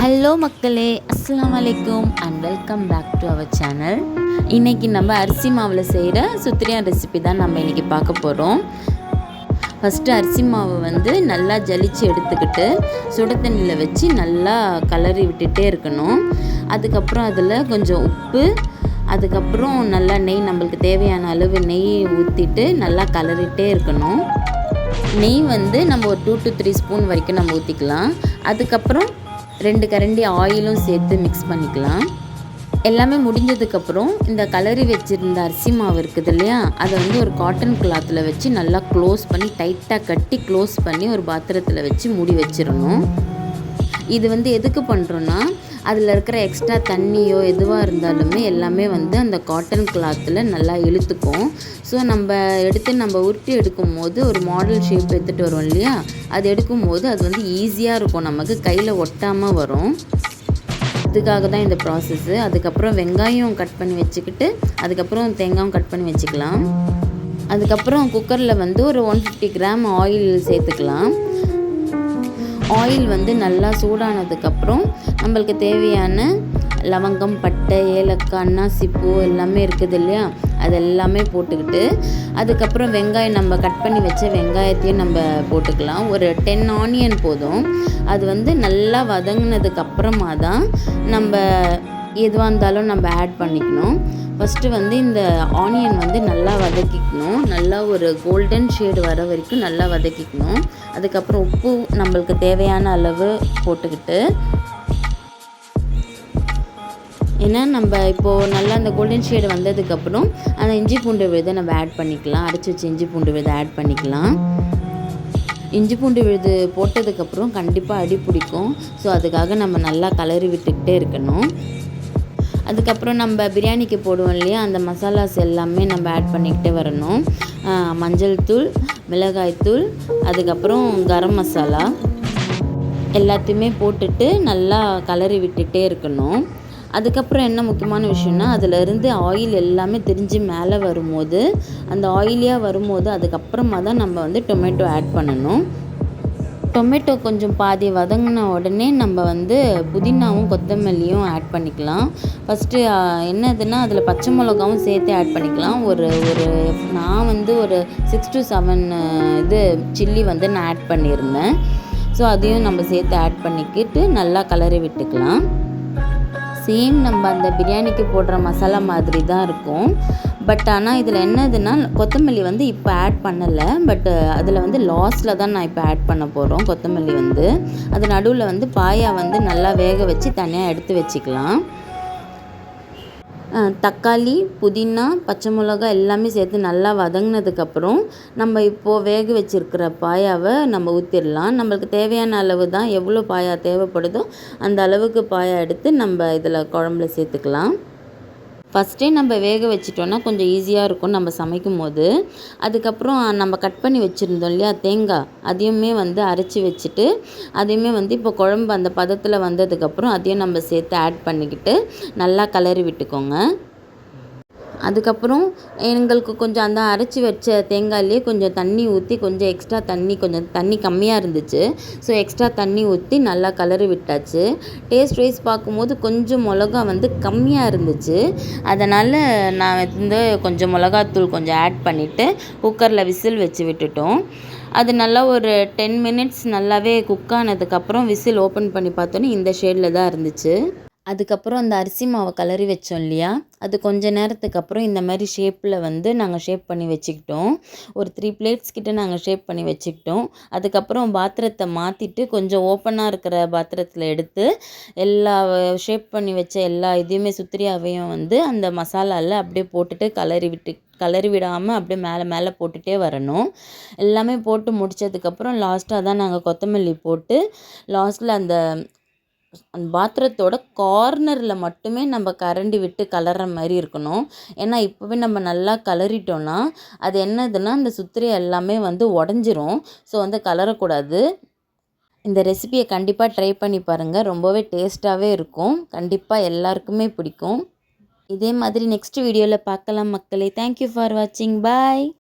Hello மக்களே, அஸ்ஸலாமு அலைக்கும் and welcome back to our channel. இன்றைக்கி நம்ம அரிசி மாவில் செய்கிற சுத்திரியான் ரெசிபி தான் நம்ம இன்றைக்கி பார்க்க போகிறோம். ஃபஸ்ட்டு அரிசி மாவை நல்லா ஜலிச்சு எடுத்துக்கிட்டு சுட தண்ணியில் வச்சு நல்லா கலரி விட்டுட்டே இருக்கணும். அதுக்கப்புறம் அதில் கொஞ்சம் உப்பு, அதுக்கப்புறம் நல்லா நெய், நம்மளுக்கு தேவையான அளவு நெய் ஊற்றிட்டு நல்லா கலரிட்டே இருக்கணும். நெய் நம்ம ஒரு 2 to 3 ஸ்பூன் வரைக்கும் நம்ம ஊற்றிக்கலாம். அதுக்கப்புறம் 2 கரண்டி ஆயிலும் சேர்த்து மிக்ஸ் பண்ணிக்கலாம். எல்லாமே முடிஞ்சதுக்கப்புறம் இந்த கலரி வச்சுருந்த அரிசி மாவு இருக்குது இல்லையா, அதை ஒரு காட்டன் கிளாத்தில் வச்சு நல்லா க்ளோஸ் பண்ணி டைட்டாக கட்டி க்ளோஸ் பண்ணி ஒரு பாத்திரத்தில் வச்சு மூடி வச்சிடணும். இது எதுக்கு பண்ணுறோன்னா, அதில் இருக்கிற எக்ஸ்ட்ரா தண்ணியோ எதுவாக இருந்தாலுமே எல்லாமே அந்த காட்டன் கிளாத்தில் நல்லா இழுத்துக்கும். ஸோ நம்ம உருட்டி எடுக்கும் போது ஒரு மாடல் ஷேப் எடுத்துகிட்டு வரோம் இல்லையா, அது எடுக்கும் போது அது ஈஸியாக இருக்கும், நமக்கு கையில் ஒட்டாமல் வரும். அதுக்காக தான் இந்த ப்ராசஸ்ஸு. அதுக்கப்புறம் வெங்காயம் கட் பண்ணி வச்சுக்கிட்டு அதுக்கப்புறம் தேங்காயும் கட் பண்ணி வச்சுக்கலாம். அதுக்கப்புறம் குக்கரில் ஒரு 150 கிராம் ஆயில் சேர்த்துக்கலாம். ஆயில் நல்லா சூடானதுக்கப்புறம் நம்மளுக்கு தேவையான லவங்கம், பட்டை, ஏலக்காய், அன்னாசிப்பூ எல்லாமே இருக்குது இல்லையா, அது எல்லாமே போட்டுக்கிட்டு அதுக்கப்புறம் வெங்காயம், நம்ம கட் பண்ணி வச்ச வெங்காயத்தையும் நம்ம போட்டுக்கலாம். ஒரு 10 ஆனியன் போதும். அது நல்லா வதங்கினதுக்கப்புறமா தான் நம்ம எதுவாக இருந்தாலும் நம்ம ஆட் பண்ணிக்கணும். ஃபஸ்ட்டு இந்த ஆனியன் நல்லா வதக்கிக்கணும். நல்லா ஒரு கோல்டன் ஷேடு வர வரைக்கும் நல்லா வதக்கிக்கணும். அதுக்கப்புறம் உப்பு நம்மளுக்கு தேவையான அளவு போட்டுக்கிட்டு, ஏன்னா நம்ம இப்போது நல்லா அந்த கோல்டன் ஷேடு வந்ததுக்கப்புறம் அந்த இஞ்சி பூண்டு விழுதை நம்ம ஆட் பண்ணிக்கலாம். அரைச்சி வச்சு இஞ்சி பூண்டு விழுதை ஆட் பண்ணிக்கலாம். இஞ்சி பூண்டு விழுது போட்டதுக்கப்புறம் கண்டிப்பாக அடி பிடிக்கும். ஸோ அதுக்காக நம்ம நல்லா கலரி விட்டுக்கிட்டே இருக்கணும். அதுக்கப்புறம் நம்ம பிரியாணிக்கு போடுவோம் இல்லையா, அந்த மசாலாஸ் எல்லாமே நம்ம ஆட் பண்ணிக்கிட்டே வரணும். மஞ்சள் தூள், மிளகாய்த்தூள், அதுக்கப்புறம் கரம் மசாலா எல்லாத்தையுமே போட்டுட்டு நல்லா கலரி விட்டுட்டே இருக்கணும். அதுக்கப்புறம் என்ன முக்கியமான விஷயம்னா, அதிலிருந்து ஆயில் எல்லாமே திரிஞ்சு மேலே வரும்போது, அந்த ஆயிலியாக வரும்போது அதுக்கப்புறமா தான் நம்ம டொமேட்டோ ஆட் பண்ணணும். டொமேட்டோ கொஞ்சம் பாதி வதங்கின உடனே நம்ம புதினாவும் கொத்தமல்லியும் ஆட் பண்ணிக்கலாம். ஃபஸ்ட்டு என்னதுன்னா, அதில் பச்சை மிளகாவும் சேர்த்து ஆட் பண்ணிக்கலாம். நான் ஒரு 6 to 7 சில்லி நான் ஆட் பண்ணியிருந்தேன். ஸோ அதையும் நம்ம சேர்த்து ஆட் பண்ணிக்கிட்டு நல்லா கலரி விட்டுக்கலாம். சேம் நம்ம அந்த பிரியாணிக்கு போடுற மசாலா மாதிரி தான் இருக்கும். பட் ஆனால் இதில் என்னதுன்னா, கொத்தமல்லி இப்போ ஆட் பண்ணலை. பட் அதில் லாஸ்ட்டில் தான் நான் இப்போ ஆட் பண்ண போகிறோம். கொத்தமல்லி அது நடுவில் பாயா நல்லா வேக வச்சு தனியாக எடுத்து வச்சுக்கலாம். தக்காளி, புதினா, பச்சை மிளகா எல்லாமே சேர்த்து நல்லா வதங்கினதுக்கப்புறம் நம்ம இப்போது வேக வச்சுருக்கிற பாயாவை நம்ம ஊற்றிடலாம். நம்மளுக்கு தேவையான அளவு தான், எவ்வளோ பாயா தேவைப்படுதோ அந்த அளவுக்கு பாயா எடுத்து நம்ம இதில் குழம்புல சேர்த்துக்கலாம். ஃபஸ்ட்டே நம்ம வேக வச்சிட்டோன்னா கொஞ்சம் ஈஸியாக இருக்கும் நம்ம சமைக்கும் போது. அதுக்கப்புறம் நம்ம கட் பண்ணி வச்சுருந்தோம் இல்லையா தேங்காய், அதையுமே அரைச்சி வச்சுட்டு அதையுமே இப்போ குழம்பு அந்த பதத்தில் வந்ததுக்கப்புறம் அதையும் நம்ம சேர்த்து ஆட் பண்ணிக்கிட்டு நல்லா கலரி விட்டுக்கோங்க. அதுக்கப்புறம் எங்களுக்கு கொஞ்சம் அந்த அரைச்சி வச்ச தேங்காயிலே கொஞ்சம் தண்ணி ஊற்றி, கொஞ்சம் தண்ணி கம்மியாக இருந்துச்சு. ஸோ எக்ஸ்ட்ரா தண்ணி ஊற்றி நல்லா கலரி விட்டாச்சு. டேஸ்ட் வைஸ் பார்க்கும்போது கொஞ்சம் மிளகா கம்மியாக இருந்துச்சு. அதனால் நான் கொஞ்சம் மிளகாத்தூள் கொஞ்சம் ஆட் பண்ணிவிட்டு குக்கரில் விசில் வச்சு விட்டுட்டோம். அது நல்லா ஒரு 10 மினிட்ஸ் நல்லாவே குக் ஆனதுக்கப்புறம் விசில் ஓப்பன் பண்ணி பார்த்தோன்னே இந்த ஷேடில் தான் இருந்துச்சு. அதுக்கப்புறம் அந்த அரிசி மாவை கலரி வச்சோம் இல்லையா, அது கொஞ்ச நேரத்துக்கு அப்புறம் இந்த மாதிரி ஷேப்பில் நாங்கள் ஷேப் பண்ணி வச்சுக்கிட்டோம். ஒரு 3 பிளேட்ஸ் கிட்ட நாங்கள் ஷேப் பண்ணி வச்சுக்கிட்டோம். அதுக்கப்புறம் பாத்திரத்தை மாற்றிட்டு கொஞ்சம் ஓப்பனாக இருக்கிற பாத்திரத்தில் எடுத்து எல்லா ஷேப் பண்ணி வச்ச எல்லா இதையுமே சுத்திரியாவையும் அந்த மசாலாவில் அப்படியே போட்டுட்டு கலரி விடாமல் அப்படியே மேலே மேலே போட்டுகிட்டே வரணும். எல்லாமே போட்டு முடித்ததுக்கப்புறம் லாஸ்ட்டாக தான் நாங்கள் கொத்தமல்லி போட்டு லாஸ்ட்டில் அந்த பாத்திரத்தோட கார்னரில் மட்டுமே நம்ம கரண்டி விட்டு கலர்ற மாதிரி இருக்கணும். ஏன்னா இப்போவே நம்ம நல்லா கலரிட்டோன்னா அது என்னதுன்னா, அந்த சுத்திரி எல்லாமே உடஞ்சிரும். ஸோ கலரக்கூடாது. இந்த ரெசிபியை கண்டிப்பாக ட்ரை பண்ணி பாருங்கள். ரொம்பவே டேஸ்ட்டாகவே இருக்கும். கண்டிப்பாக எல்லாருக்குமே பிடிக்கும். இதே மாதிரி நெக்ஸ்ட் வீடியோவில் பார்க்கலாம் மக்களே. தேங்க்யூ ஃபார் வாட்சிங். பாய்.